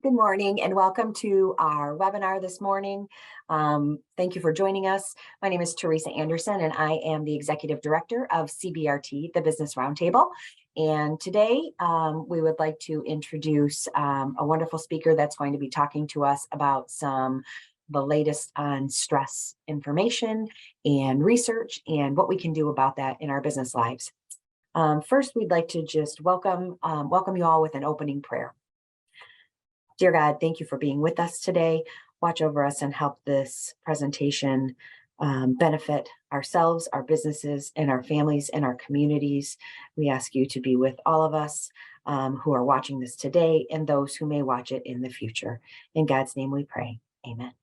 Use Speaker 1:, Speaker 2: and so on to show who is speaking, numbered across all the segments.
Speaker 1: Good morning and welcome to our webinar this morning. Thank you for joining us. My name is Teresa Anderson and I am the Executive Director of CBRT, the Business Roundtable. And today we would like to introduce a wonderful speaker that's going to be talking to us about the latest on stress information and research and what we can do about that in our business lives. First, we'd like to just welcome you all with an opening prayer. Dear God, thank you for being with us today. Watch over us and help this presentation benefit ourselves, our businesses, and our families and our communities. We ask you to be with all of us who are watching this today and those who may watch it in the future. In God's name we pray. Amen.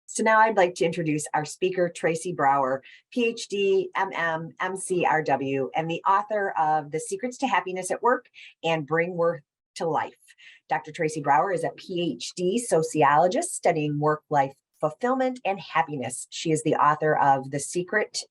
Speaker 1: So now I'd like to introduce our speaker, Tracy Brower, PhD, MM, MCRW, and the author of The Secrets to Happiness at Work and Bring Work to Life. Dr. Tracy Brower is a PhD sociologist studying work-life fulfillment and happiness. She is the author of The Secrets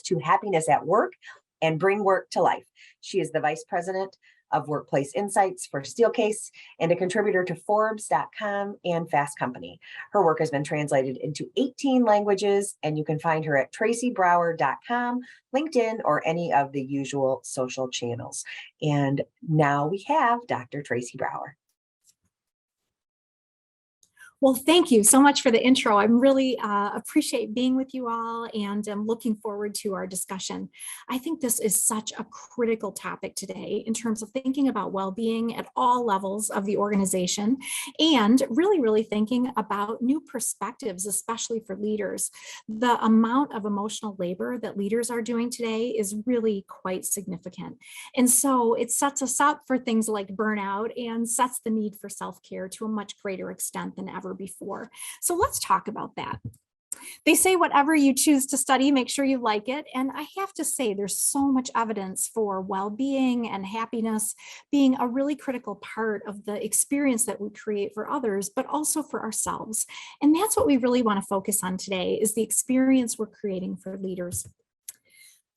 Speaker 1: to Happiness at Work and Bring Work to Life. She is the Vice President of Workplace Insights for Steelcase and a contributor to Forbes.com and Fast Company. Her work has been translated into 18 languages, and you can find her at tracybrower.com, LinkedIn, or any of the usual social channels. And now we have Dr. Tracy Brower.
Speaker 2: Well, thank you so much for the intro. I'm really appreciate being with you all, and I'm looking forward to our discussion. I think this is such a critical topic today in terms of thinking about well-being at all levels of the organization and really thinking about new perspectives, especially for leaders. The amount of emotional labor that leaders are doing today is really quite significant. And so it sets us up for things like burnout and sets the need for self-care to a much greater extent than ever before. So let's talk about that. They say whatever you choose to study, make sure you like it. And I have to say there's so much evidence for well-being and happiness being a really critical part of the experience that we create for others, but also for ourselves. And that's what we really want to focus on today, is the experience we're creating for leaders.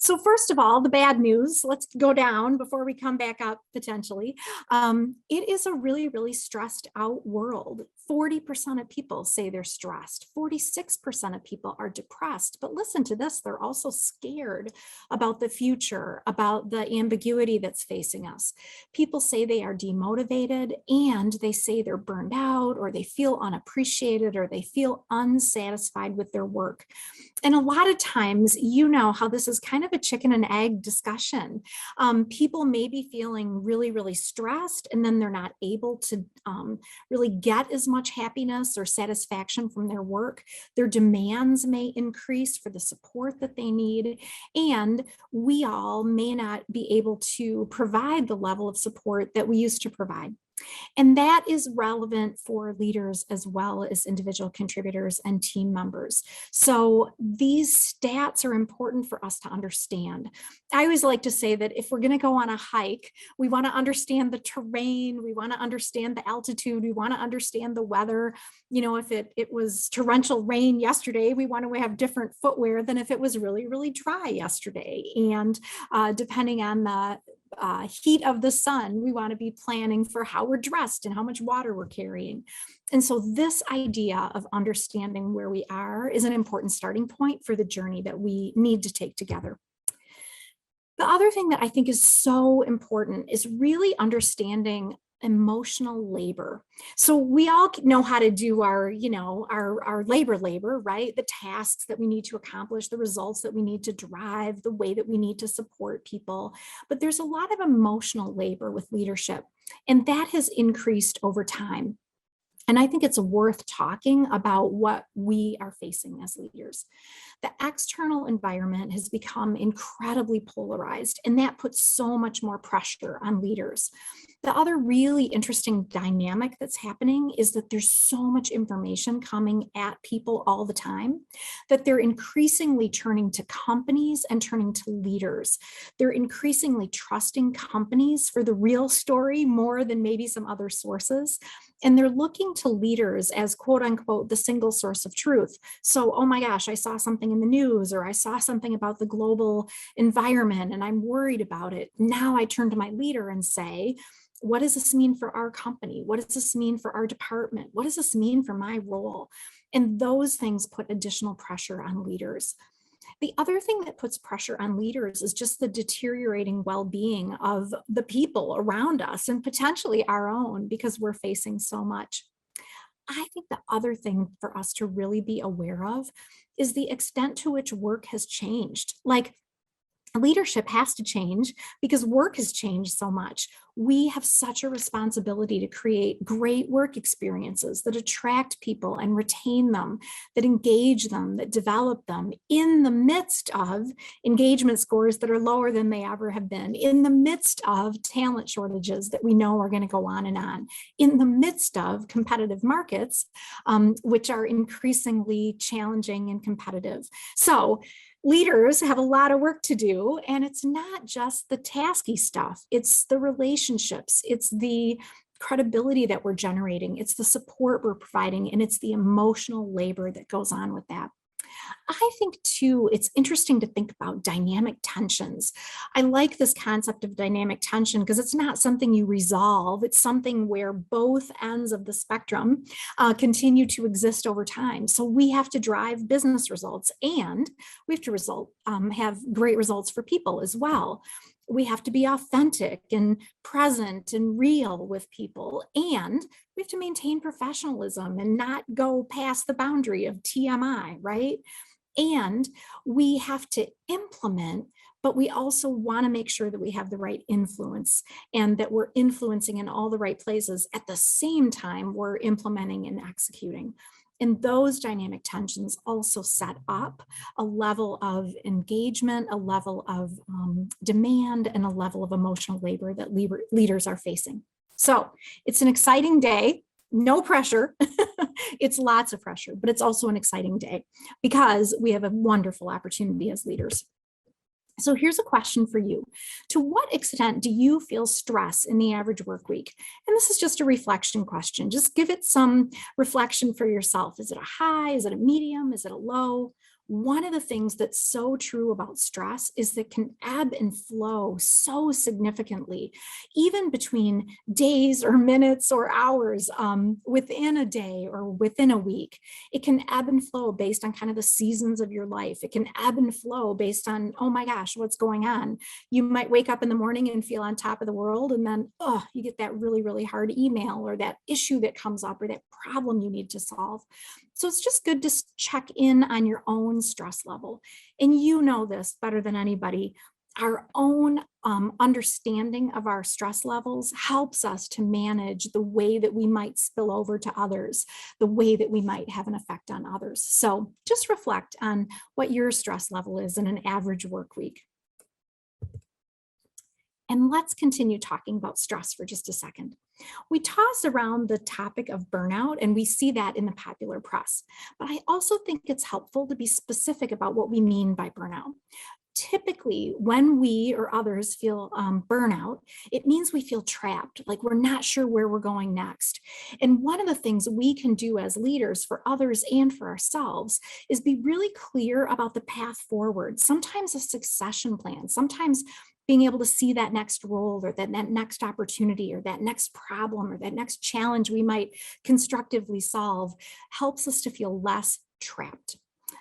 Speaker 2: So first of all, the bad news, let's go down before we come back up potentially. It is a really stressed out world. 40% of people say they're stressed. 46% of people are depressed. But listen to this, they're also scared about the future, about the ambiguity that's facing us. People say they are demotivated, and they say they're burned out, or they feel unappreciated, or they feel unsatisfied with their work. And a lot of times, you know how this is kind of a chicken and egg discussion. People may be feeling really stressed, and then they're not able to really get as much happiness or satisfaction from their work. Their demands may increase for the support that they need, and we all may not be able to provide the level of support that we used to provide. And that is relevant for leaders as well as individual contributors and team members. So these stats are important for us to understand. I always like to say that if we're going to go on a hike, we want to understand the terrain, we want to understand the altitude, we want to understand the weather. You know, if it was torrential rain yesterday, we want to have different footwear than if it was really dry yesterday. And depending on the heat of the sun, we want to be planning for how we're dressed and how much water we're carrying. And so this idea of understanding where we are is an important starting point for the journey that we need to take together. The other thing that I think is so important is really understanding emotional labor. So we all know how to do our labor, right? The tasks that we need to accomplish, the results that we need to drive, the way that we need to support people. But there's a lot of emotional labor with leadership, and that has increased over time. And I think it's worth talking about what we are facing as leaders. The external environment has become incredibly polarized, and that puts so much more pressure on leaders. The other really interesting dynamic that's happening is that there's so much information coming at people all the time that they're increasingly turning to companies and turning to leaders. They're increasingly trusting companies for the real story more than maybe some other sources. And they're looking to leaders as quote unquote the single source of truth. So, oh my gosh, I saw something in the news, or I saw something about the global environment and I'm worried about it. Now I turn to my leader and say, what does this mean for our company? What does this mean for our department? What does this mean for my role? And those things put additional pressure on leaders. The other thing that puts pressure on leaders is just the deteriorating well-being of the people around us and potentially our own, because we're facing so much. I think the other thing for us to really be aware of is the extent to which work has changed. Like, leadership has to change because work has changed so much. We have such a responsibility to create great work experiences that attract people and retain them, that engage them, that develop them in the midst of engagement scores that are lower than they ever have been, in the midst of talent shortages that we know are going to go on, in the midst of competitive markets, which are increasingly challenging and competitive. So leaders have a lot of work to do, and it's not just the tasky stuff. It's the relationships, it's the credibility that we're generating, it's the support we're providing, and it's the emotional labor that goes on with that. I think too, it's interesting to think about dynamic tensions. I like this concept of dynamic tension because it's not something you resolve. It's something where both ends of the spectrum continue to exist over time. So we have to drive business results, and we have to have great results for people as well. We have to be authentic and present and real with people, and we have to maintain professionalism and not go past the boundary of TMI, right? And we have to implement, but we also want to make sure that we have the right influence and that we're influencing in all the right places at the same time we're implementing and executing. And those dynamic tensions also set up a level of engagement, a level of demand, and a level of emotional labor that leaders are facing. So it's an exciting day. No pressure. It's lots of pressure, but it's also an exciting day because we have a wonderful opportunity as leaders. So here's a question for you. To what extent do you feel stress in the average work week? And this is just a reflection question. Just give it some reflection for yourself. Is it a high? Is it a medium? Is it a low? One of the things that's so true about stress is that it can ebb and flow so significantly, even between days or minutes or hours within a day or within a week. It can ebb and flow based on kind of the seasons of your life. It can ebb and flow based on, oh my gosh, what's going on? You might wake up in the morning and feel on top of the world, and then, oh, you get that really, really hard email or that issue that comes up or that problem you need to solve. So it's just good to check in on your own stress level. And you know this better than anybody. Our own understanding of our stress levels helps us to manage the way that we might spill over to others, the way that we might have an effect on others. So just reflect on what your stress level is in an average work week. And let's continue talking about stress for just a second. We toss around the topic of burnout, and we see that in the popular press. But I also think it's helpful to be specific about what we mean by burnout. Typically, when we or others feel burnout, it means we feel trapped, like we're not sure where we're going next. And one of the things we can do as leaders for others and for ourselves is be really clear about the path forward. Sometimes a succession plan, sometimes being able to see that next role or that next opportunity or that next problem or that next challenge we might constructively solve helps us to feel less trapped.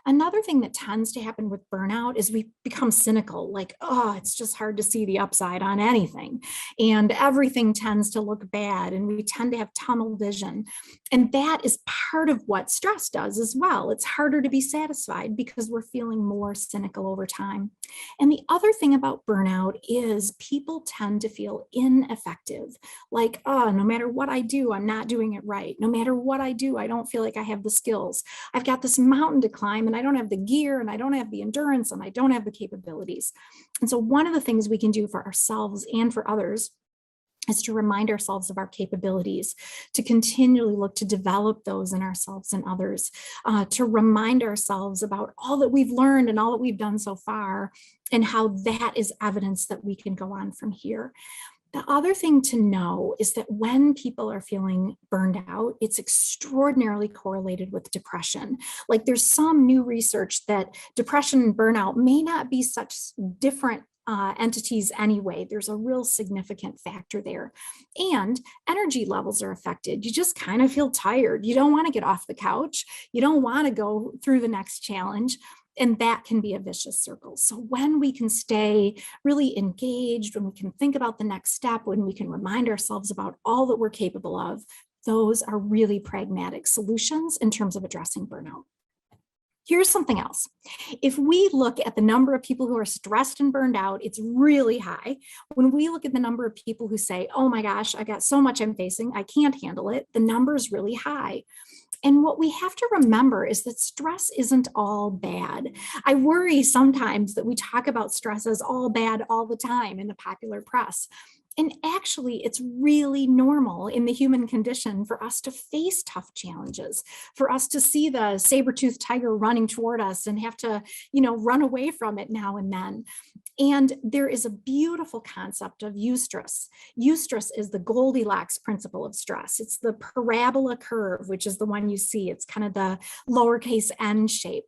Speaker 2: Another thing that tends to happen with burnout is we become cynical, like, oh, it's just hard to see the upside on anything. And everything tends to look bad, and we tend to have tunnel vision. And that is part of what stress does as well. It's harder to be satisfied because we're feeling more cynical over time. And the other thing about burnout is people tend to feel ineffective, like, oh, no matter what I do, I'm not doing it right. No matter what I do, I don't feel like I have the skills. I've got this mountain to climb, and I don't have the gear, and I don't have the endurance, and I don't have the capabilities. And so one of the things we can do for ourselves and for others is to remind ourselves of our capabilities, to continually look to develop those in ourselves and others, to remind ourselves about all that we've learned and all that we've done so far, and how that is evidence that we can go on from here. The other thing to know is that when people are feeling burned out, it's extraordinarily correlated with depression. Like there's some new research that depression and burnout may not be such different entities anyway. There's a real significant factor there. And energy levels are affected. You just kind of feel tired. You don't want to get off the couch. You don't want to go through the next challenge. And that can be a vicious circle. So when we can stay really engaged, when we can think about the next step, when we can remind ourselves about all that we're capable of, those are really pragmatic solutions in terms of addressing burnout. Here's something else. If we look at the number of people who are stressed and burned out, it's really high. When we look at the number of people who say, oh my gosh, I got so much I'm facing, I can't handle it, the number is really high. And what we have to remember is that stress isn't all bad. I worry sometimes that we talk about stress as all bad all the time in the popular press. And actually, it's really normal in the human condition for us to face tough challenges, for us to see the saber-toothed tiger running toward us and have to, run away from it now and then. And there is a beautiful concept of eustress. Eustress is the Goldilocks principle of stress. It's the parabola curve, which is the one you see. It's kind of the lowercase n shape.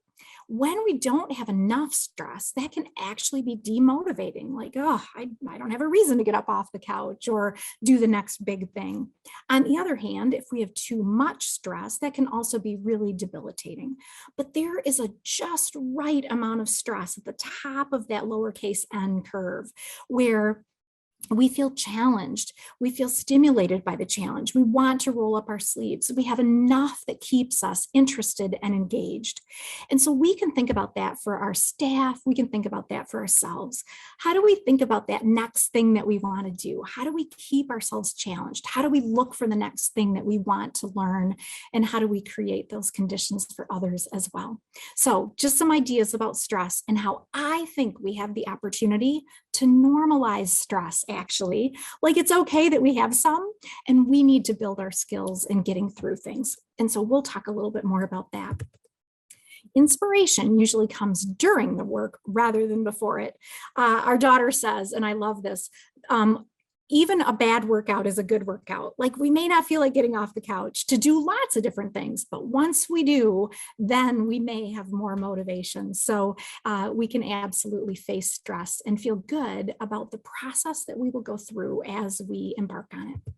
Speaker 2: When we don't have enough stress, that can actually be demotivating. Like, oh, I don't have a reason to get up off the couch or do the next big thing. On the other hand, if we have too much stress, that can also be really debilitating. But there is a just right amount of stress at the top of that lowercase n curve where we feel challenged. We feel stimulated by the challenge. We want to roll up our sleeves. We have enough that keeps us interested and engaged. And so we can think about that for our staff. We can think about that for ourselves. How do we think about that next thing that we want to do? How do we keep ourselves challenged? How do we look for the next thing that we want to learn? And how do we create those conditions for others as well? So just some ideas about stress and how I think we have the opportunity to normalize stress, actually. Like it's okay that we have some, and we need to build our skills in getting through things. And so we'll talk a little bit more about that. Inspiration usually comes during the work rather than before it. Our daughter says, and I love this, even a bad workout is a good workout. Like we may not feel like getting off the couch to do lots of different things, but once we do, then we may have more motivation. So we can absolutely face stress and feel good about the process that we will go through as we embark on it.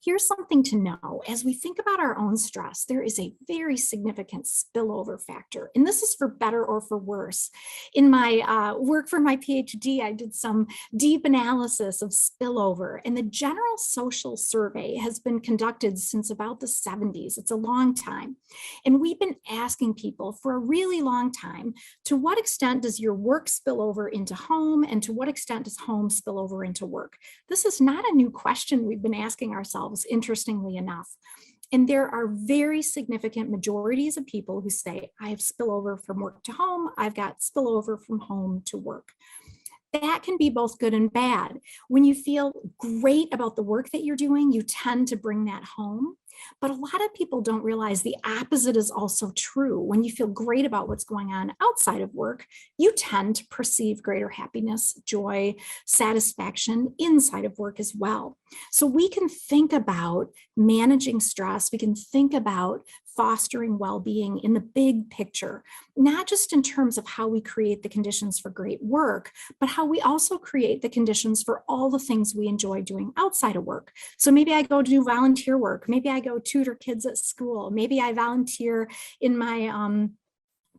Speaker 2: Here's something to know. As we think about our own stress, there is a very significant spillover factor, and this is for better or for worse. In my work for my PhD, I did some deep analysis of spillover, and the General Social Survey has been conducted since about the 70s. It's a long time. And we've been asking people for a really long time, to what extent does your work spill over into home, and to what extent does home spill over into work? This is not a new question we've been asking ourselves, interestingly enough. And there are very significant majorities of people who say, I have spillover from work to home, I've got spillover from home to work. That can be both good and bad. When you feel great about the work that you're doing, you tend to bring that home. But a lot of people don't realize the opposite is also true. When you feel great about what's going on outside of work, you tend to perceive greater happiness, joy, satisfaction inside of work as well. So we can think about managing stress. We can think about fostering well-being in the big picture, not just in terms of how we create the conditions for great work, but how we also create the conditions for all the things we enjoy doing outside of work. So maybe I go do volunteer work. Maybe I go tutor kids at school. Maybe I volunteer in my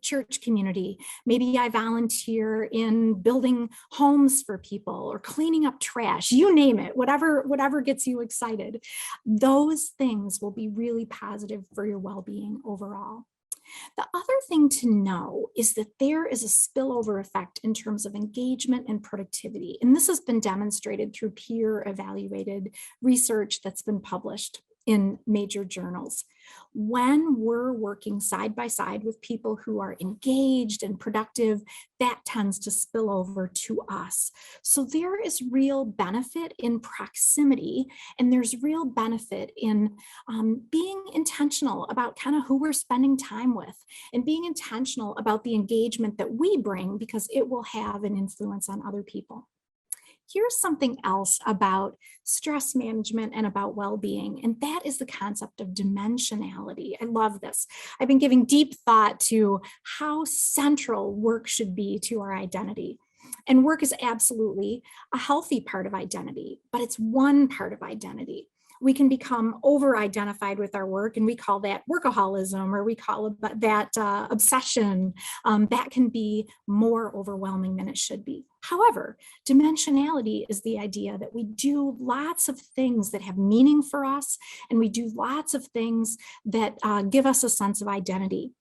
Speaker 2: church community. Maybe I volunteer in building homes for people or cleaning up trash, you name it, whatever gets you excited. Those things will be really positive for your well-being overall. The other thing to know is that there is a spillover effect in terms of engagement and productivity. And this has been demonstrated through peer evaluated research that's been published in major journals. When we're working side by side with people who are engaged and productive, that tends to spill over to us. So there is real benefit in proximity, and there's real benefit in being intentional about kind of who we're spending time with, and being intentional about the engagement that we bring, because it will have an influence on other people. here's something else about stress management and about well-being, and that is the concept of dimensionality. I love this. I've been giving deep thought to how central work should be to our identity. And work is absolutely a healthy part of identity, but it's one part of identity. We can become over-identified with our work, and we call that workaholism, or we call that obsession. That can be more overwhelming than it should be. However, dimensionality is the idea that we do lots of things that have meaning for us, and we do lots of things that give us a sense of identity.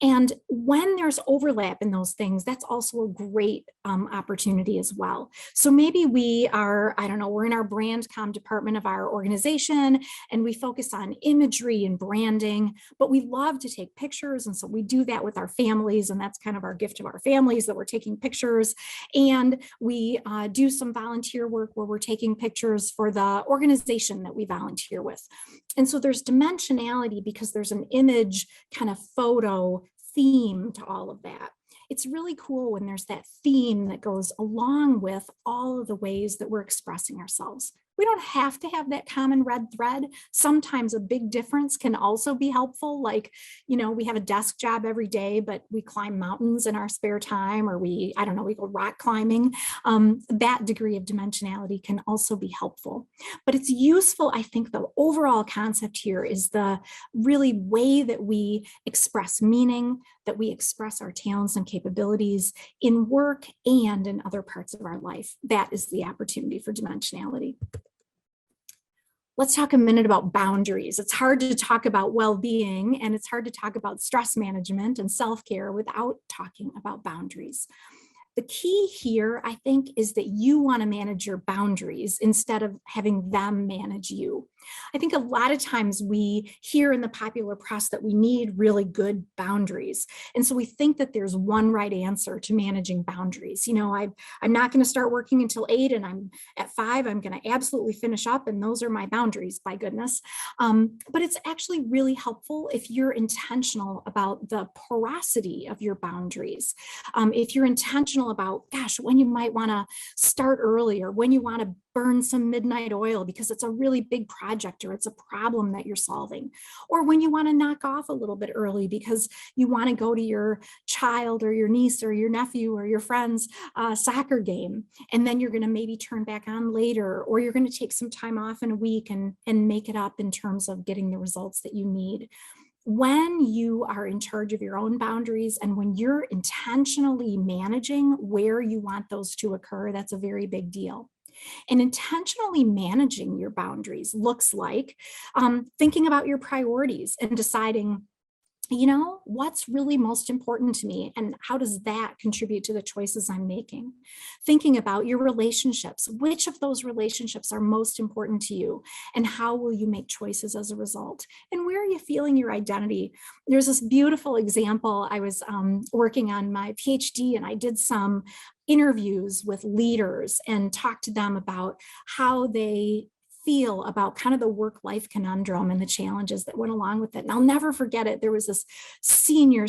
Speaker 2: And when there's overlap in those things, that's also a great opportunity as well. So maybe we are, I don't know, we're in our brand comm department of our organization, and we focus on imagery and branding, but we love to take pictures. And so we do that with our families, and that's kind of our gift to our families, that we're taking pictures. And we do some volunteer work where we're taking pictures for the organization that we volunteer with. And so there's dimensionality because there's an image kind of photo theme to all of that. It's really cool when there's that theme that goes along with all of the ways that we're expressing ourselves. We don't have to have that common red thread. Sometimes a big difference can also be helpful. Like, you know, we have a desk job every day, but we climb mountains in our spare time, or we go rock climbing. That degree of dimensionality can also be helpful. But it's useful, I think the overall concept here is the really way that we express meaning, that we express our talents and capabilities in work and in other parts of our life. That is the opportunity for dimensionality. Let's talk a minute about boundaries. It's hard to talk about well-being, and it's hard to talk about stress management and self-care without talking about boundaries. The key here, I think, is that you want to manage your boundaries instead of having them manage you. I think a lot of times we hear in the popular press that we need really good boundaries. And so we think that there's one right answer to managing boundaries. You know, I'm not going to start working until 8, and I'm at 5, I'm going to absolutely finish up, and those are my boundaries, by goodness. But it's actually really helpful if you're intentional about the porosity of your boundaries. If you're intentional about, gosh, when you might want to start early, or when you want to burn some midnight oil because it's a really big project or it's a problem that you're solving, or when you want to knock off a little bit early because you want to go to your child or your niece or your nephew or your friend's soccer game, and then you're going to maybe turn back on later, or you're going to take some time off in a week and make it up in terms of getting the results that you need. When you are in charge of your own boundaries and when you're intentionally managing where you want those to occur, that's a very big deal. And intentionally managing your boundaries looks like thinking about your priorities and deciding, you know, what's really most important to me and how does that contribute to the choices I'm making? Thinking about your relationships, which of those relationships are most important to you and how will you make choices as a result? And where are you feeling your identity? There's this beautiful example. I was working on my PhD, and I did some interviews with leaders and talked to them about how they feel about kind of the work-life conundrum and the challenges that went along with it. And I'll never forget it. There was this senior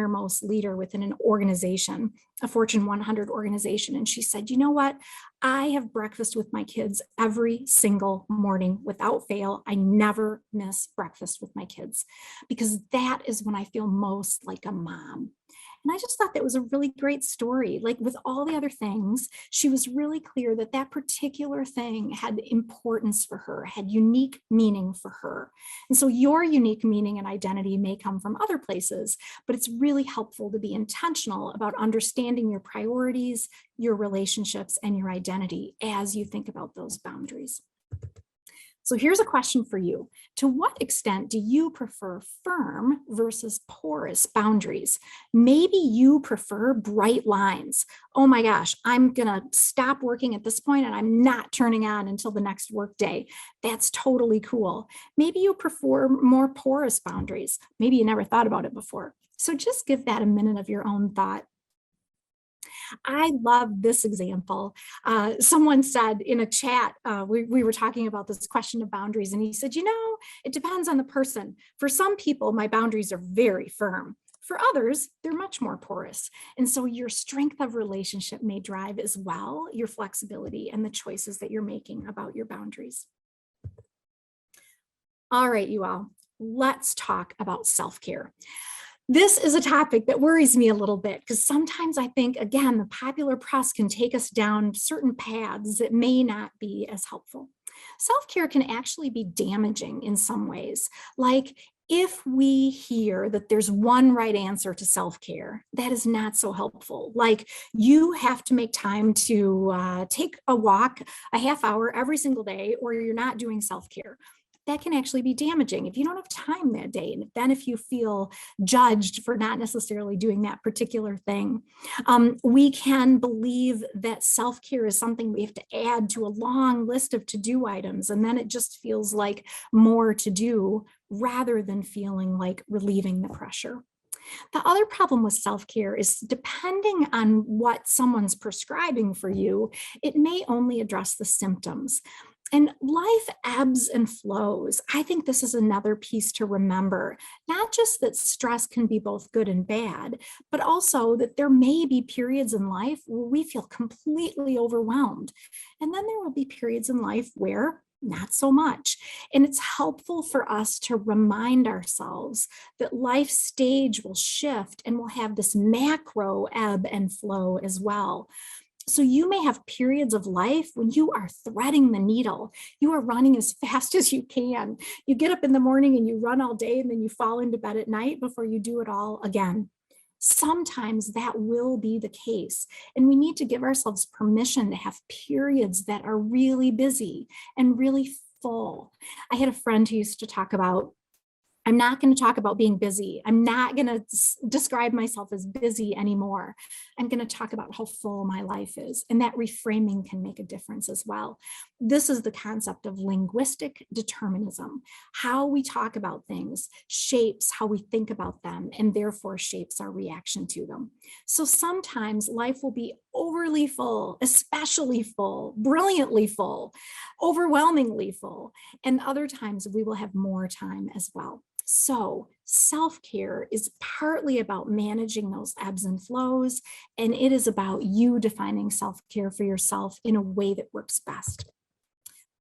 Speaker 2: most leader within an organization, a Fortune 100 organization. And she said, you know what? I have breakfast with my kids every single morning without fail. I never miss breakfast with my kids because that is when I feel most like a mom. And I just thought that was a really great story. Like with all the other things, she was really clear that that particular thing had importance for her, had unique meaning for her. And so your unique meaning and identity may come from other places, but it's really helpful to be intentional about understanding your priorities, your relationships, and your identity as you think about those boundaries. So here's a question for you. To what extent do you prefer firm versus porous boundaries? Maybe you prefer bright lines. Oh my gosh, I'm gonna stop working at this point and I'm not turning on until the next work day. That's totally cool. Maybe you prefer more porous boundaries. Maybe you never thought about it before. So just give that a minute of your own thought. I love this example. Someone said in a chat, we were talking about this question of boundaries, and he said, you know, it depends on the person. For some people, my boundaries are very firm. For others, they're much more porous. And so your strength of relationship may drive as well your flexibility and the choices that you're making about your boundaries. All right, you all, let's talk about self-care. This is a topic that worries me a little bit because sometimes I think, again, the popular press can take us down certain paths that may not be as helpful. Self-care can actually be damaging in some ways. Like if we hear that there's one right answer to self-care, that is not so helpful. Like you have to make time to take a walk a half hour every single day, or you're not doing self-care. That can actually be damaging if you don't have time that day. And then if you feel judged for not necessarily doing that particular thing. We can believe that self-care is something we have to add to a long list of to-do items, and then it just feels like more to do rather than feeling like relieving the pressure. The other problem with self-care is depending on what someone's prescribing for you, it may only address the symptoms. And life ebbs and flows. I think this is another piece to remember, not just that stress can be both good and bad, but also that there may be periods in life where we feel completely overwhelmed. And then there will be periods in life where not so much. And it's helpful for us to remind ourselves that life stage will shift and we'll have this macro ebb and flow as well. So you may have periods of life when you are threading the needle. You are running as fast as you can. You get up in the morning and you run all day, and then you fall into bed at night before you do it all again. Sometimes that will be the case. And we need to give ourselves permission to have periods that are really busy and really full. I had a friend who used to talk about, I'm not going to talk about being busy. I'm not going to describe myself as busy anymore. I'm going to talk about how full my life is. And that reframing can make a difference as well. This is the concept of linguistic determinism. How we talk about things shapes how we think about them and therefore shapes our reaction to them. So sometimes life will be overly full, especially full, brilliantly full, overwhelmingly full. And other times we will have more time as well. So self-care is partly about managing those ebbs and flows, and it is about you defining self-care for yourself in a way that works best.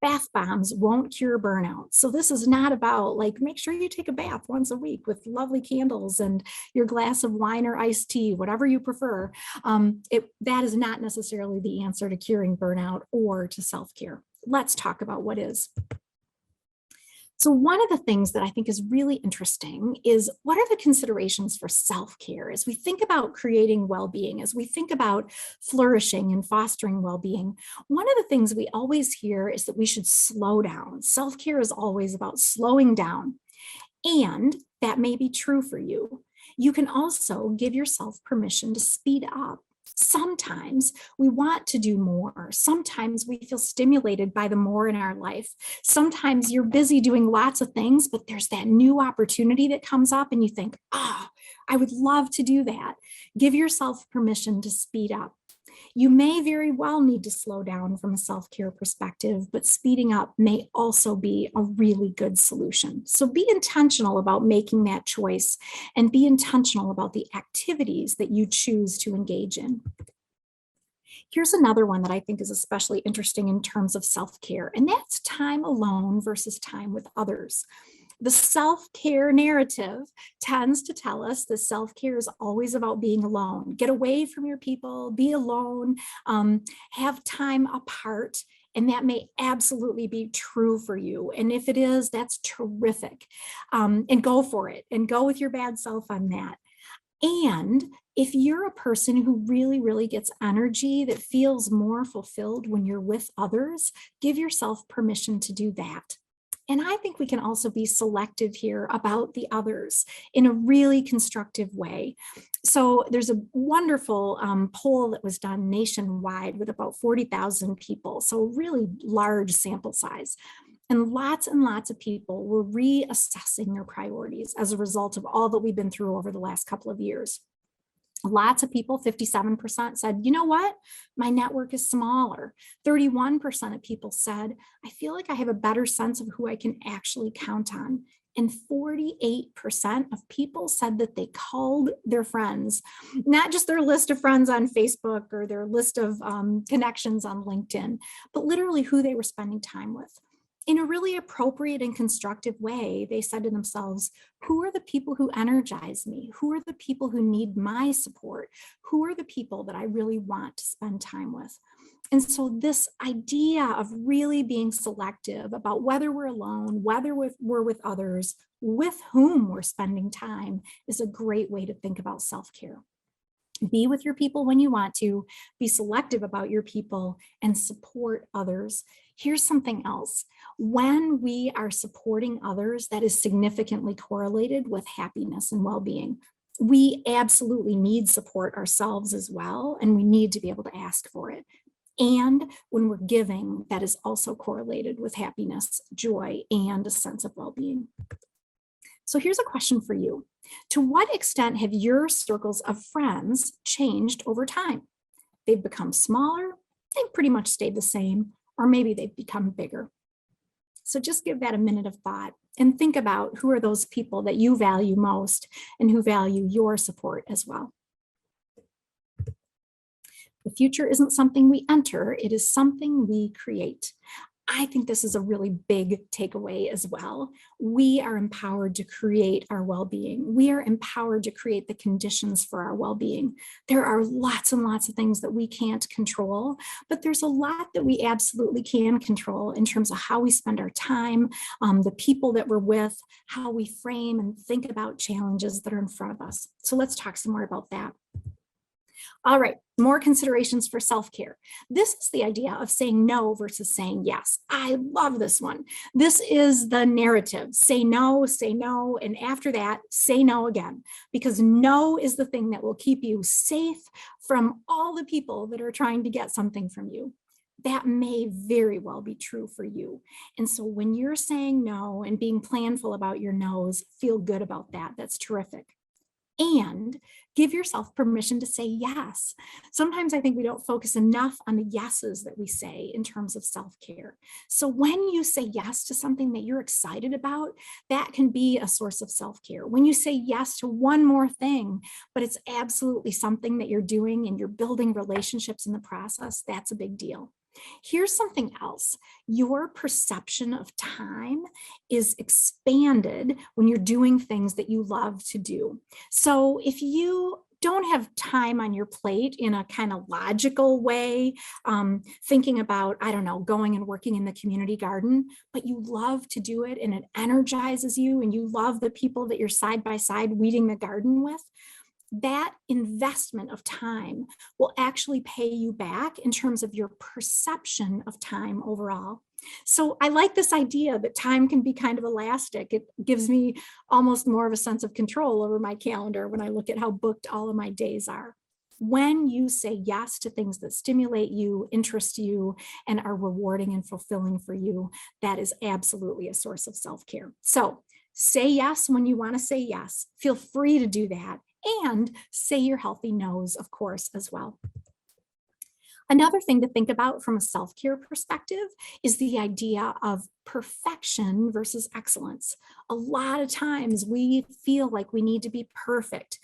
Speaker 2: Bath bombs won't cure burnout. So this is not about like, make sure you take a bath once a week with lovely candles and your glass of wine or iced tea, whatever you prefer. That is not necessarily the answer to curing burnout or to self-care. Let's talk about what is. So one of the things that I think is really interesting is what are the considerations for self-care as we think about creating well-being, as we think about flourishing and fostering well-being. One of the things we always hear is that we should slow down. Self-care is always about slowing down, and that may be true for you. You can also give yourself permission to speed up. Sometimes we want to do more. Sometimes we feel stimulated by the more in our life. Sometimes you're busy doing lots of things, but there's that new opportunity that comes up and you think, I would love to do that. Give yourself permission to speed up. You may very well need to slow down from a self-care perspective, but speeding up may also be a really good solution. So be intentional about making that choice and be intentional about the activities that you choose to engage in. Here's another one that I think is especially interesting in terms of self-care, and that's time alone versus time with others. The self-care narrative tends to tell us that self-care is always about being alone. Get away from your people, be alone, have time apart. And that may absolutely be true for you. And if it is, that's terrific. And go for it and go with your bad self on that. And if you're a person who really, really gets energy that feels more fulfilled when you're with others, give yourself permission to do that. And I think we can also be selective here about the others in a really constructive way. So there's a wonderful poll that was done nationwide with about 40,000 people, so a really large sample size. And lots of people were reassessing their priorities as a result of all that we've been through over the last couple of years. Lots of people, 57% said, you know what, my network is smaller. 31% of people said, I feel like I have a better sense of who I can actually count on. And 48% of people said that they called their friends, not just their list of friends on Facebook or their list of connections on LinkedIn, but literally who they were spending time with. In a really appropriate and constructive way, they said to themselves, who are the people who energize me? Who are the people who need my support? Who are the people that I really want to spend time with? And so this idea of really being selective about whether we're alone, whether we're with others, with whom we're spending time, is a great way to think about self-care. Be with your people when you want to, be selective about your people, and support others. Here's something else. When we are supporting others, that is significantly correlated with happiness and well-being. We absolutely need support ourselves as well, and we need to be able to ask for it. And when we're giving, that is also correlated with happiness, joy, and a sense of well-being. So here's a question for you. To what extent have your circles of friends changed over time? They've become smaller, they've pretty much stayed the same, or maybe they've become bigger. So just give that a minute of thought and think about who are those people that you value most and who value your support as well. The future isn't something we enter, it is something we create. I think this is a really big takeaway as well. We are empowered to create our well-being. We are empowered to create the conditions for our well-being. There are lots and lots of things that we can't control, but there's a lot that we absolutely can control in terms of how we spend our time, the people that we're with, how we frame and think about challenges that are in front of us. So let's talk some more about that. All right, more considerations for self-care. This is the idea of saying no versus saying yes. I love this one. This is the narrative. Say no, and after that, say no again, because no is the thing that will keep you safe from all the people that are trying to get something from you. That may very well be true for you. And so when you're saying no and being planful about your no's, feel good about that. That's terrific. And give yourself permission to say yes. Sometimes I think we don't focus enough on the yeses that we say in terms of self-care. So when you say yes to something that you're excited about, that can be a source of self-care. When you say yes to one more thing, but it's absolutely something that you're doing and you're building relationships in the process, that's a big deal. Here's something else. Your perception of time is expanded when you're doing things that you love to do. So if you don't have time on your plate in a kind of logical way, thinking about, I don't know, going and working in the community garden, but you love to do it and it energizes you and you love the people that you're side by side weeding the garden with, that investment of time will actually pay you back in terms of your perception of time overall. So I like this idea that time can be kind of elastic. It gives me almost more of a sense of control over my calendar when I look at how booked all of my days are. When you say yes to things that stimulate you, interest you, and are rewarding and fulfilling for you, that is absolutely a source of self-care. So say yes when you want to say yes. Feel free to do that. And say your healthy no's, of course, as well. Another thing to think about from a self-care perspective is the idea of perfection versus excellence. A lot of times we feel like we need to be perfect.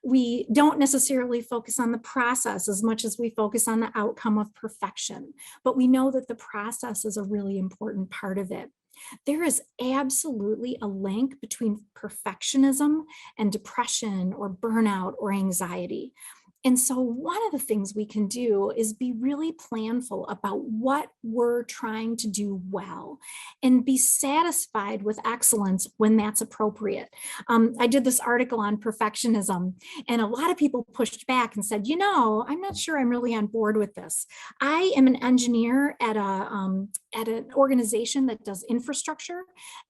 Speaker 2: We don't necessarily focus on the process as much as we focus on the outcome of perfection, but we know that the process is a really important part of it. There is absolutely a link between perfectionism and depression or burnout or anxiety. And so one of the things we can do is be really planful about what we're trying to do well and be satisfied with excellence when that's appropriate. I did this article on perfectionism and a lot of people pushed back and said, I'm not sure I'm really on board with this. I am an engineer at an organization that does infrastructure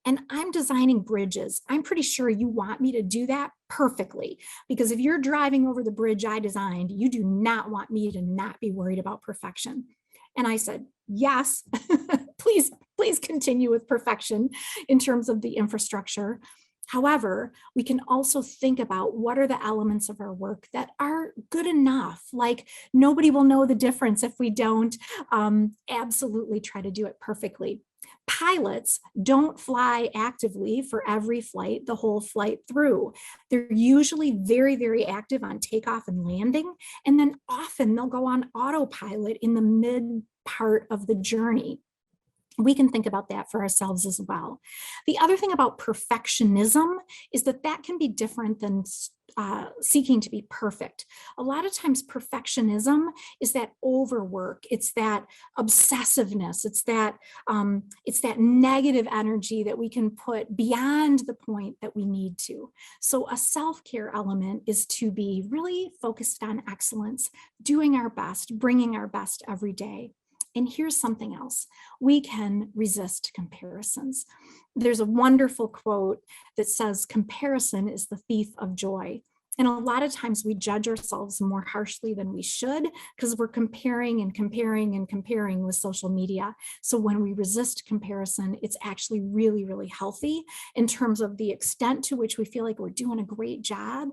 Speaker 2: and I'm designing bridges. I'm pretty sure you want me to do that perfectly, because if you're driving over the bridge I designed, you do not want me to not be worried about perfection. And I said, yes, please continue with perfection in terms of the infrastructure. However, we can also think about what are the elements of our work that are good enough, like nobody will know the difference if we don't absolutely try to do it perfectly. Pilots don't fly actively for every flight, the whole flight through. They're usually very, very active on takeoff and landing, and then often they'll go on autopilot in the mid part of the journey. We can think about that for ourselves as well. The other thing about perfectionism is that that can be different than seeking to be perfect. A lot of times perfectionism is that overwork, it's that obsessiveness, it's that negative energy that we can put beyond the point that we need to. So a self-care element is to be really focused on excellence, doing our best, bringing our best every day. And here's something else. We can resist comparisons. There's a wonderful quote that says, comparison is the thief of joy. And a lot of times we judge ourselves more harshly than we should because we're comparing and comparing and comparing with social media. So when we resist comparison, it's actually really, really healthy in terms of the extent to which we feel like we're doing a great job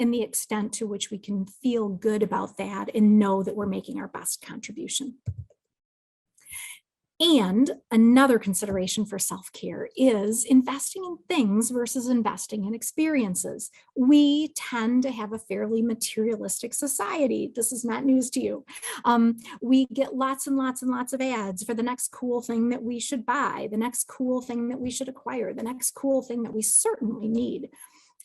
Speaker 2: and the extent to which we can feel good about that and know that we're making our best contribution. And another consideration for self-care is investing in things versus investing in experiences. We tend to have a fairly materialistic society. This is not news to you. We get lots and lots and lots of ads for the next cool thing that we should buy, the next cool thing that we should acquire, the next cool thing that we certainly need.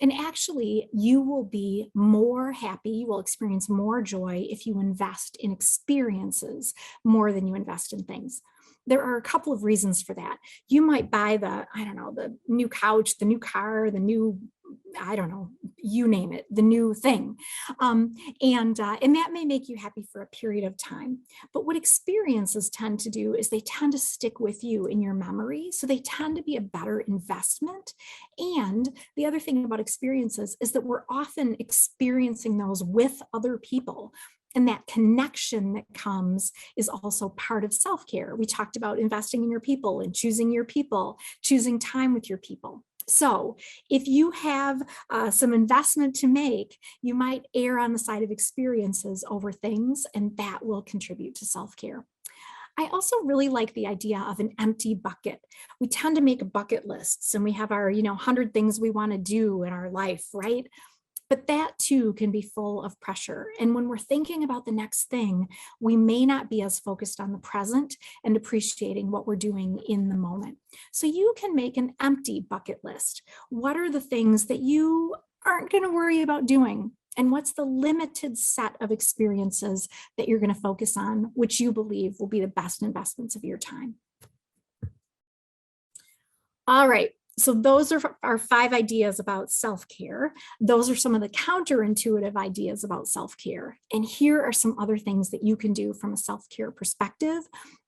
Speaker 2: And actually, you will be more happy, you will experience more joy if you invest in experiences more than you invest in things. There are a couple of reasons for that. You might buy the new couch, the new car, the new, you name it, the new thing. And that may make you happy for a period of time. But what experiences tend to do is they tend to stick with you in your memory. So they tend to be a better investment. And the other thing about experiences is that we're often experiencing those with other people. And that connection that comes is also part of self-care. We talked about investing in your people and choosing your people, choosing time with your people. So if you have some investment to make, you might err on the side of experiences over things, and that will contribute to self-care. I also really like the idea of an empty bucket. We tend to make bucket lists and we have our 100 things we want to do in our life, right? But that too can be full of pressure. And when we're thinking about the next thing, we may not be as focused on the present and appreciating what we're doing in the moment. So you can make an empty bucket list. What are the things that you aren't going to worry about doing? And what's the limited set of experiences that you're going to focus on, which you believe will be the best investments of your time? All right. So those are our 5 ideas about self-care. Those are some of the counterintuitive ideas about self-care. And here are some other things that you can do from a self-care perspective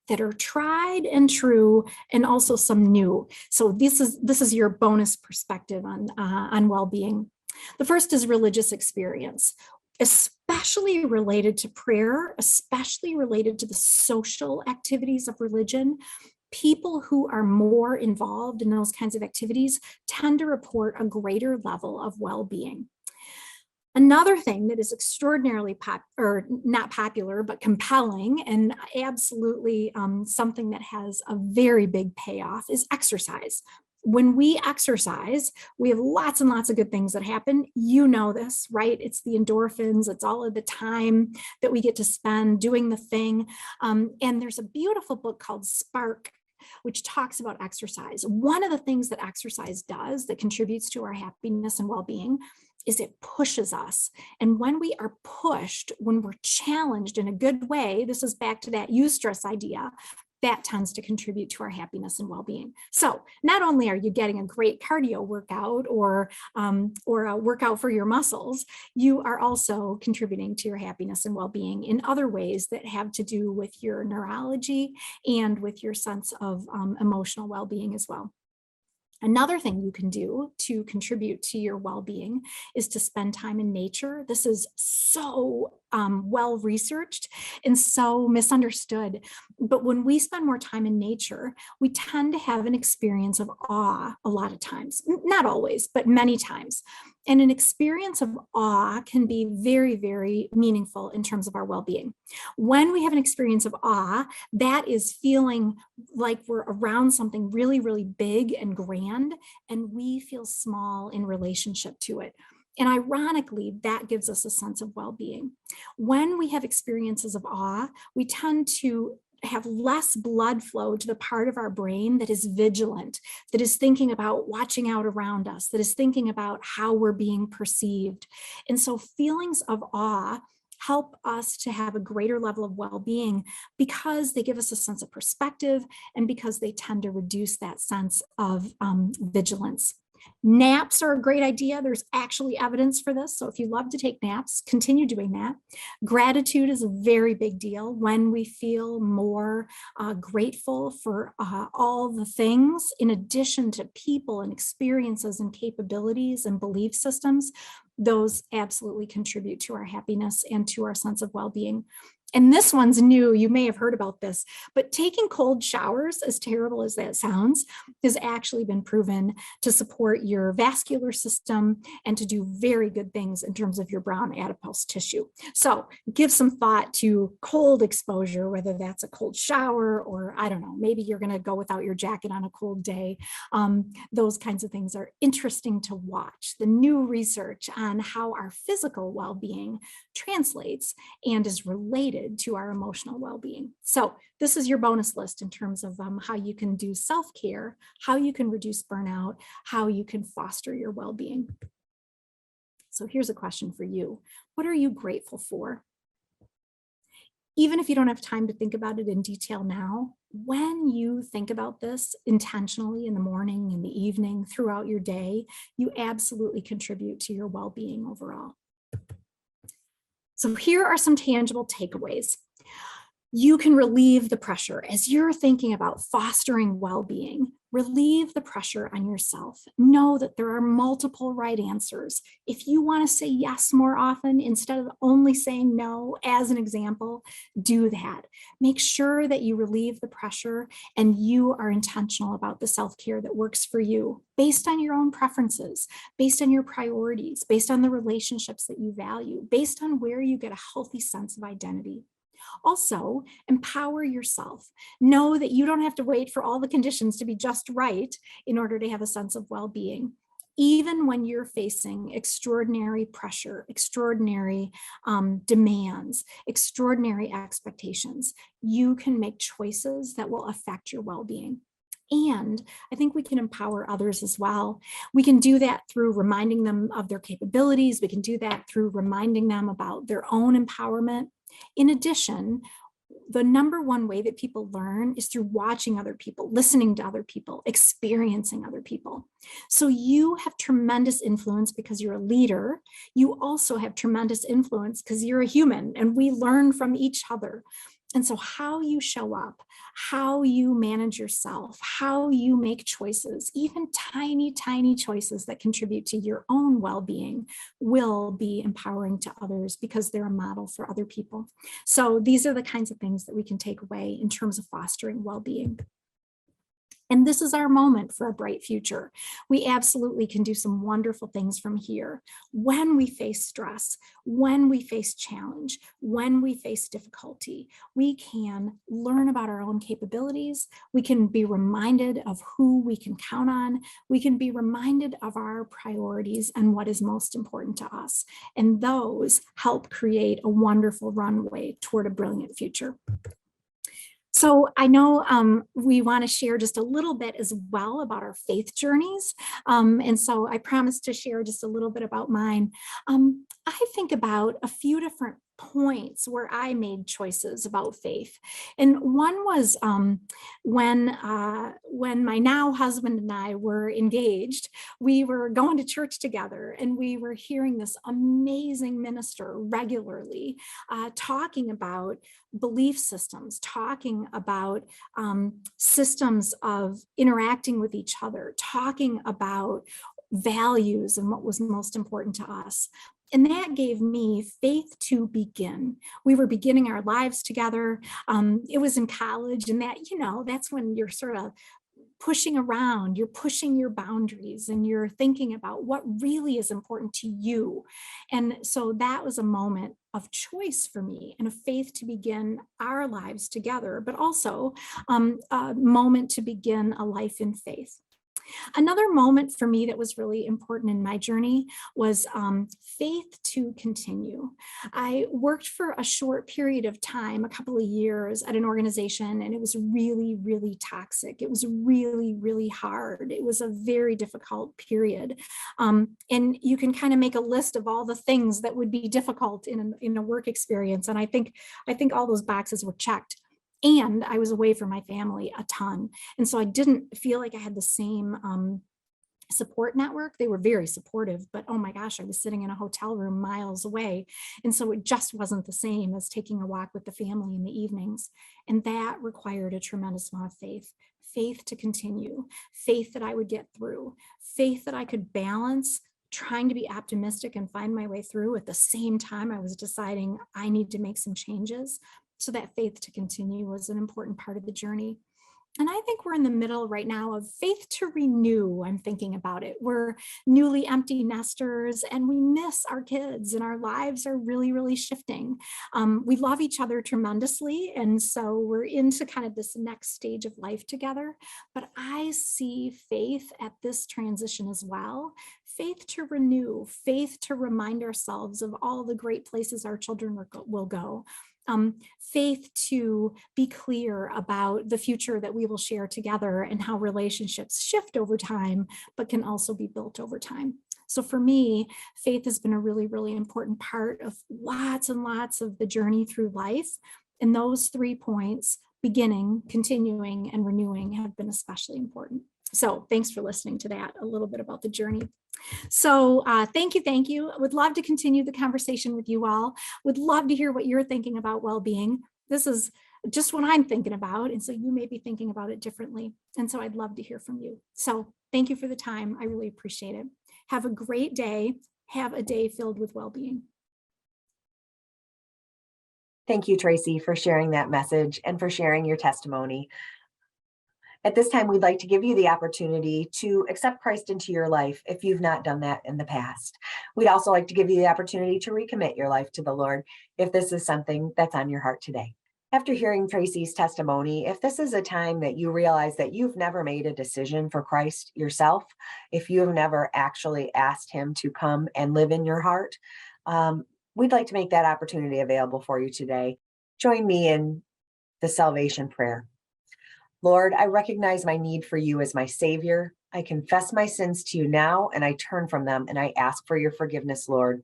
Speaker 2: that are tried and true, and also some new. So this is your bonus perspective on well-being. The first is religious experience, especially related to prayer, especially related to the social activities of religion. People who are more involved in those kinds of activities tend to report a greater level of well-being. Another thing that is extraordinarily not popular, but compelling and absolutely something that has a very big payoff is exercise. When we exercise, we have lots and lots of good things that happen. You know this, right? It's the endorphins, it's all of the time that we get to spend doing the thing. And there's a beautiful book called Spark, which talks about exercise. One of the things that exercise does that contributes to our happiness and well-being is it pushes us. And when we are pushed, when we're challenged in a good way, this is back to that eustress idea, that tends to contribute to our happiness and well-being. So not only are you getting a great cardio workout or a workout for your muscles, you are also contributing to your happiness and well-being in other ways that have to do with your neurology and with your sense of emotional well-being as well. Another thing you can do to contribute to your well-being is to spend time in nature. This is so well researched and so misunderstood. But when we spend more time in nature, we tend to have an experience of awe a lot of times, not always, but many times. And an experience of awe can be very, very meaningful in terms of our well-being. When we have an experience of awe, that is feeling like we're around something really, really big and grand, and we feel small in relationship to it. And ironically, that gives us a sense of well-being. When we have experiences of awe, we tend to have less blood flow to the part of our brain that is vigilant, that is thinking about watching out around us, that is thinking about how we're being perceived. And so feelings of awe help us to have a greater level of well-being because they give us a sense of perspective and because they tend to reduce that sense of vigilance. Naps are a great idea. There's actually evidence for this. So if you love to take naps, continue doing that. Gratitude is a very big deal. When we feel more grateful for all the things, in addition to people and experiences and capabilities and belief systems, those absolutely contribute to our happiness and to our sense of well-being. And this one's new, you may have heard about this, but taking cold showers, as terrible as that sounds, has actually been proven to support your vascular system and to do very good things in terms of your brown adipose tissue. So give some thought to cold exposure, whether that's a cold shower or, I don't know, maybe you're gonna go without your jacket on a cold day. Those kinds of things are interesting to watch. The new research on how our physical well-being translates and is related to our emotional well-being. So this is your bonus list in terms of how you can do self-care, how you can reduce burnout, how you can foster your well-being. So here's a question for you. What are you grateful for? Even if you don't have time to think about it in detail now, when you think about this intentionally in the morning, in the evening, throughout your day, you absolutely contribute to your well-being overall. So here are some tangible takeaways. You can relieve the pressure as you're thinking about fostering well-being. Relieve the pressure on yourself. Know that there are multiple right answers. If you want to say yes more often instead of only saying no, as an example, do that. Make sure that you relieve the pressure and you are intentional about the self-care that works for you based on your own preferences, based on your priorities, based on the relationships that you value, based on where you get a healthy sense of identity. Also, empower yourself. Know that you don't have to wait for all the conditions to be just right in order to have a sense of well-being. Even when you're facing extraordinary pressure, extraordinary demands, extraordinary expectations, you can make choices that will affect your well-being. And I think we can empower others as well. We can do that through reminding them of their capabilities. We can do that through reminding them about their own empowerment. In addition, the number one way that people learn is through watching other people, listening to other people, experiencing other people. So you have tremendous influence because you're a leader. You also have tremendous influence because you're a human and we learn from each other. And so how you show up, how you manage yourself, how you make choices, even tiny, tiny choices that contribute to your own well-being will be empowering to others because they're a model for other people. So these are the kinds of things that we can take away in terms of fostering well-being. And this is our moment for a bright future. We absolutely can do some wonderful things from here. When we face stress, when we face challenge, when we face difficulty, we can learn about our own capabilities. We can be reminded of who we can count on. We can be reminded of our priorities and what is most important to us. And those help create a wonderful runway toward a brilliant future. So I know we want to share just a little bit as well about our faith journeys. And so I promised to share just a little bit about mine. I think about a few different points where I made choices about faith. And one was when my now husband and I were engaged, we were going to church together and we were hearing this amazing minister regularly talking about belief systems, talking about systems of interacting with each other, talking about values and what was most important to us. And that gave me faith to begin. We were beginning our lives together. It was in college, and that's when you're sort of pushing around, you're pushing your boundaries, and you're thinking about what really is important to you. And so that was a moment of choice for me and a faith to begin our lives together, but also a moment to begin a life in faith. Another moment for me that was really important in my journey was faith to continue. I worked for a short period of time, a couple of years at an organization, and it was really, really toxic. It was really, really hard. It was a very difficult period. And you can kind of make a list of all the things that would be difficult in a work experience. And I think all those boxes were checked. And I was away from my family a ton. And so I didn't feel like I had the same support network. They were very supportive, but oh my gosh, I was sitting in a hotel room miles away. And so it just wasn't the same as taking a walk with the family in the evenings. And that required a tremendous amount of faith to continue, faith that I would get through, faith that I could balance trying to be optimistic and find my way through. At the same time, I was deciding I need to make some changes. So that faith to continue was an important part of the journey. And I think we're in the middle right now of faith to renew. I'm thinking about it. We're newly empty nesters and we miss our kids, and our lives are really, really shifting. We love each other tremendously. And so we're into kind of this next stage of life together. But I see faith at this transition as well. Faith to renew, faith to remind ourselves of all the great places our children will go. Faith to be clear about the future that we will share together and how relationships shift over time, but can also be built over time. So for me, faith has been a really, really important part of lots and lots of the journey through life. And those 3 points, beginning, continuing, and renewing, have been especially important. So thanks for listening to that, a little bit about the journey. So thank you. I would love to continue the conversation with you all. Would love to hear what you're thinking about well-being. This is just what I'm thinking about. And so you may be thinking about it differently. And so I'd love to hear from you. So thank you for the time. I really appreciate it. Have a great day. Have a day filled with well-being.
Speaker 1: Thank you, Tracy, for sharing that message and for sharing your testimony. At this time, we'd like to give you the opportunity to accept Christ into your life if you've not done that in the past. We'd also like to give you the opportunity to recommit your life to the Lord if this is something that's on your heart today. After hearing Tracy's testimony, if this is a time that you realize that you've never made a decision for Christ yourself, if you've never actually asked him to come and live in your heart, we'd like to make that opportunity available for you today. Join me in the salvation prayer. Lord, I recognize my need for you as my Savior. I confess my sins to you now, and I turn from them, and I ask for your forgiveness, Lord.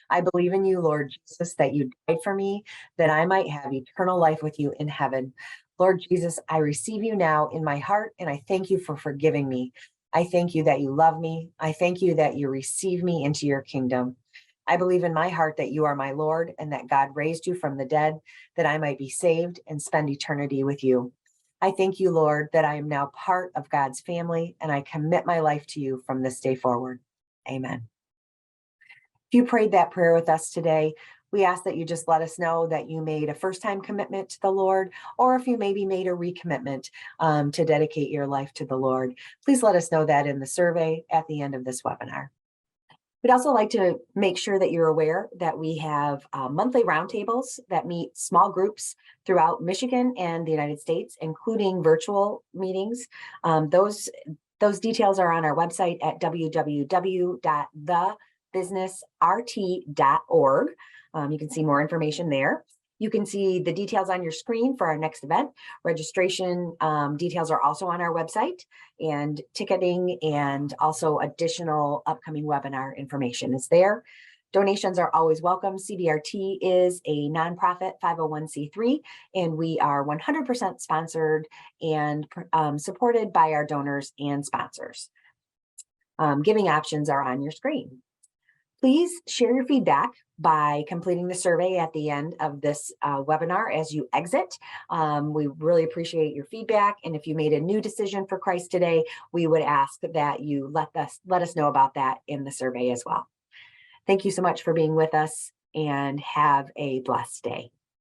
Speaker 1: I believe in you, Lord Jesus, that you died for me, that I might have eternal life with you in heaven. Lord Jesus, I receive you now in my heart, and I thank you for forgiving me. I thank you that you love me. I thank you that you receive me into your kingdom. I believe in my heart that you are my Lord, and that God raised you from the dead, that I might be saved and spend eternity with you. I thank you, Lord, that I am now part of God's family, and I commit my life to you from this day forward. Amen. If you prayed that prayer with us today, we ask that you just let us know that you made a first-time commitment to the Lord, or if you maybe made a recommitment to dedicate your life to the Lord. Please let us know that in the survey at the end of this webinar. We'd also like to make sure that you're aware that we have monthly roundtables that meet small groups throughout Michigan and the United States, including virtual meetings. Those details are on our website at www.thebusinessrt.org. You can see more information there. You can see the details on your screen for our next event. Registration details are also on our website, and ticketing and also additional upcoming webinar information is there. Donations are always welcome. CBRT is a nonprofit 501c3, and we are 100% sponsored and supported by our donors and sponsors. Giving options are on your screen. Please share your feedback by completing the survey at the end of this webinar as you exit. We really appreciate your feedback. And if you made a new decision for Christ today, we would ask that you let us know about that in the survey as well. Thank you so much for being with us and have a blessed day.